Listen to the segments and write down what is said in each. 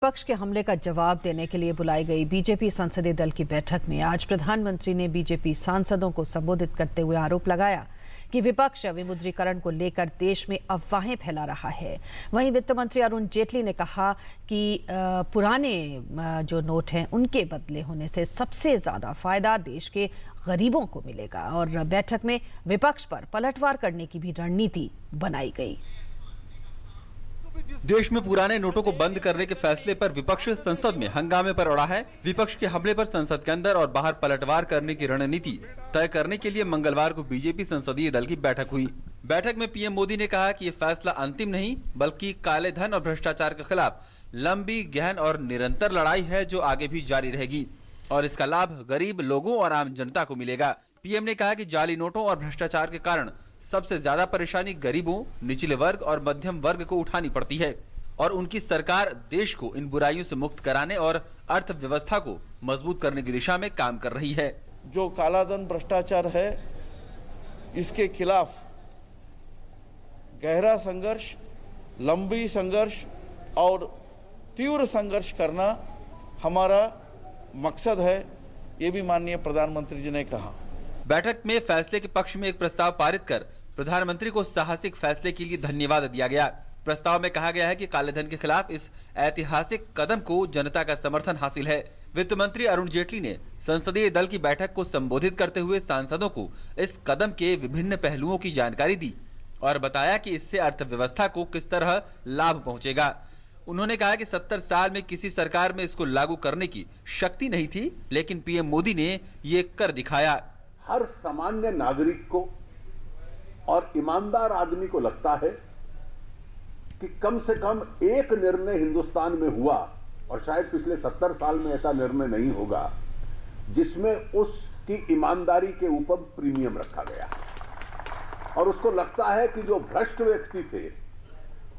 विपक्ष के हमले का जवाब देने के लिए बुलाई गई बीजेपी संसदीय दल की बैठक में आज प्रधानमंत्री ने बीजेपी सांसदों को संबोधित करते हुए आरोप लगाया कि विपक्ष विमुद्रीकरण को लेकर देश में अफवाहें फैला रहा है। वहीं वित्त मंत्री अरुण जेटली ने कहा कि पुराने जो नोट हैं उनके बदले होने से सबसे ज्यादा फायदा देश के गरीबों को मिलेगा और बैठक में विपक्ष पर पलटवार करने की भी रणनीति बनाई गई। देश में पुराने नोटों को बंद करने के फैसले पर विपक्ष संसद में हंगामे पर अड़ा है। विपक्ष के हमले पर संसद के अंदर और बाहर पलटवार करने की रणनीति तय करने के लिए मंगलवार को बीजेपी संसदीय दल की बैठक हुई। बैठक में पीएम मोदी ने कहा कि ये फैसला अंतिम नहीं बल्कि काले धन और भ्रष्टाचार के खिलाफ लंबी, गहन और निरंतर लड़ाई है जो आगे भी जारी रहेगी और इसका लाभ गरीब लोगों और आम जनता को मिलेगा। पीएम ने कहा कि जाली नोटों और भ्रष्टाचार के कारण सबसे ज्यादा परेशानी गरीबों, निचले वर्ग और मध्यम वर्ग को उठानी पड़ती है और उनकी सरकार देश को इन बुराइयों से मुक्त कराने और अर्थव्यवस्था को मजबूत करने की दिशा में काम कर रही है। जो कालाधन भ्रष्टाचार है इसके खिलाफ गहरा संघर्ष, लंबी संघर्ष और तीव्र संघर्ष करना हमारा मकसद है, ये भी माननीय प्रधानमंत्री जी ने कहा। बैठक में फैसले के पक्ष में एक प्रस्ताव पारित कर प्रधानमंत्री को साहसिक फैसले के लिए धन्यवाद दिया गया। प्रस्ताव में कहा गया है कि कालेधन के खिलाफ इस ऐतिहासिक कदम को जनता का समर्थन हासिल है। वित्त मंत्री अरुण जेटली ने संसदीय दल की बैठक को संबोधित करते हुए सांसदों को इस कदम के विभिन्न पहलुओं की जानकारी दी और बताया कि इससे अर्थव्यवस्था को किस तरह लाभ पहुंचेगा। उन्होंने कहा कि 70 साल में किसी सरकार में इसको लागू करने की शक्ति नहीं थी, लेकिन पीएम मोदी ने ये कर दिखाया। हर सामान्य नागरिक को और ईमानदार आदमी को लगता है कि कम से कम एक निर्णय हिंदुस्तान में हुआ और शायद पिछले 70 साल में ऐसा निर्णय नहीं होगा जिसमें उसकी ईमानदारी के ऊपर प्रीमियम रखा गया और उसको लगता है कि जो भ्रष्ट व्यक्ति थे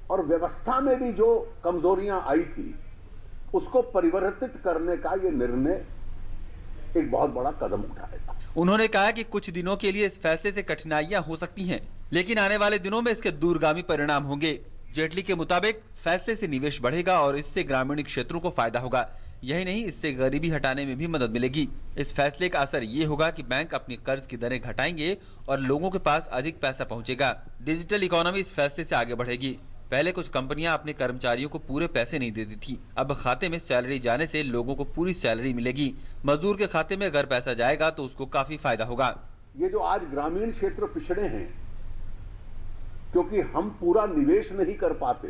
और व्यवस्था में भी जो कमजोरियां आई थी उसको परिवर्तित करने का ये निर्णय एक बहुत बड़ा कदम उठाएगा। उन्होंने कहा कि कुछ दिनों के लिए इस फैसले से कठिनाइयां हो सकती हैं, लेकिन आने वाले दिनों में इसके दूरगामी परिणाम होंगे। जेटली के मुताबिक फैसले से निवेश बढ़ेगा और इससे ग्रामीण क्षेत्रों को फायदा होगा। यही नहीं, इससे गरीबी हटाने में भी मदद मिलेगी। इस फैसले का असर ये होगा कि बैंक अपनी कर्ज की दरें घटाएंगे और लोगों के पास अधिक पैसा पहुंचेगा। डिजिटल इकोनॉमी इस फैसले से आगे बढ़ेगी। पहले कुछ कंपनियां अपने कर्मचारियों को पूरे पैसे नहीं देती थी, अब खाते में सैलरी जाने से लोगों को पूरी सैलरी मिलेगी। मजदूर के खाते में अगर पैसा जाएगा तो उसको काफी फायदा होगा। ये जो आज ग्रामीण क्षेत्र पिछड़े हैं क्योंकि हम पूरा निवेश नहीं कर पाते,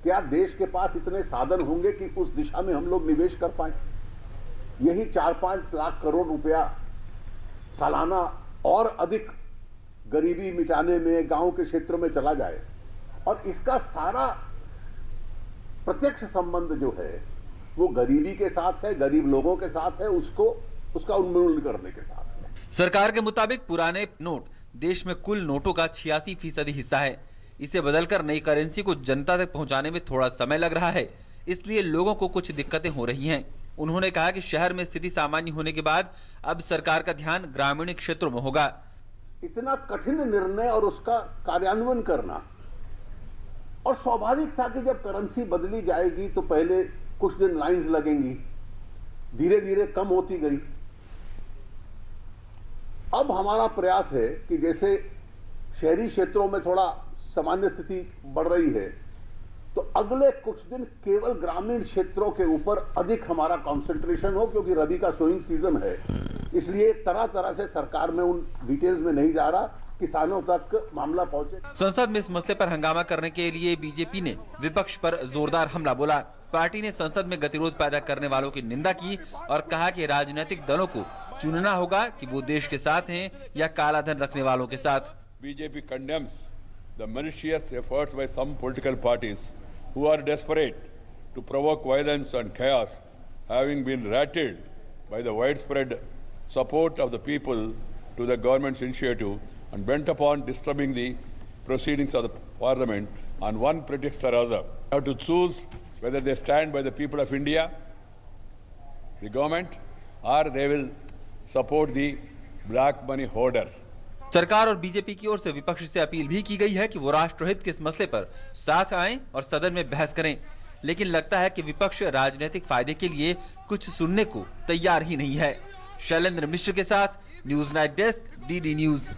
क्या देश के पास इतने साधन होंगे कि उस दिशा में हम लोग निवेश कर पाए? यही 4-5 लाख करोड़ रुपया सालाना और अधिक गरीबी मिटाने में गांव के क्षेत्र में चला जाए और इसका सारा प्रत्यक्ष संबंध जो है वो गरीबी के साथ है, गरीब लोगों के साथ है, उसका उन्मूलन करने के साथ है। सरकार के मुताबिक पुराने नोट देश में कुल नोटों का 86% हिस्सा है। इसे बदलकर नई करेंसी को जनता तक पहुंचाने में थोड़ा समय लग रहा है, इसलिए लोगों को कुछ दिक्कतें हो रही हैं। उन्होंने कहा कि शहर में स्थिति सामान्य होने के बाद अब सरकार का ध्यान ग्रामीण क्षेत्रों में होगा। इतना कठिन निर्णय और उसका कार्यान्वयन करना, और स्वाभाविक था कि जब करेंसी बदली जाएगी तो पहले कुछ दिन लाइंस लगेंगी, धीरे धीरे कम होती गई। अब हमारा प्रयास है कि जैसे शहरी क्षेत्रों में थोड़ा सामान्य स्थिति बढ़ रही है तो अगले कुछ दिन केवल ग्रामीण क्षेत्रों के ऊपर अधिक हमारा कंसंट्रेशन हो, क्योंकि रबी का सोइंग सीजन है। इसलिए तरह तरह से सरकार में उन डिटेल्स में नहीं जा रहा, किसानों तक मामला पहुंचे। संसद में इस मसले पर हंगामा करने के लिए बीजेपी ने विपक्ष पर जोरदार हमला बोला। पार्टी ने संसद में गतिरोध पैदा करने वालों की निंदा की और कहा कि राजनीतिक दलों को चुनना होगा कि वो देश के साथ हैं या काला धन रखने वालों के साथ। BJP condemns the malicious efforts by some political parties who are desperate to provoke violence and chaos, having been rattled by the widespread support of the people to the government's initiative and bent upon disturbing the proceedings of the parliament on one pretext or other. They have to choose whether they stand by the people of India, the government, or they will support the black money hoarders. सरकार और BJP की ओर से विपक्ष से appeal भी की गई है कि वो राष्ट्रहित के इस मसले पर साथ आएं और सदन में बहस करें। लेकिन लगता है कि विपक्ष राजनीतिक फायदे के लिए कुछ सुनने को तैयार ही नहीं है। शैलेंद्र मिश्र के साथ news night desk, DD news.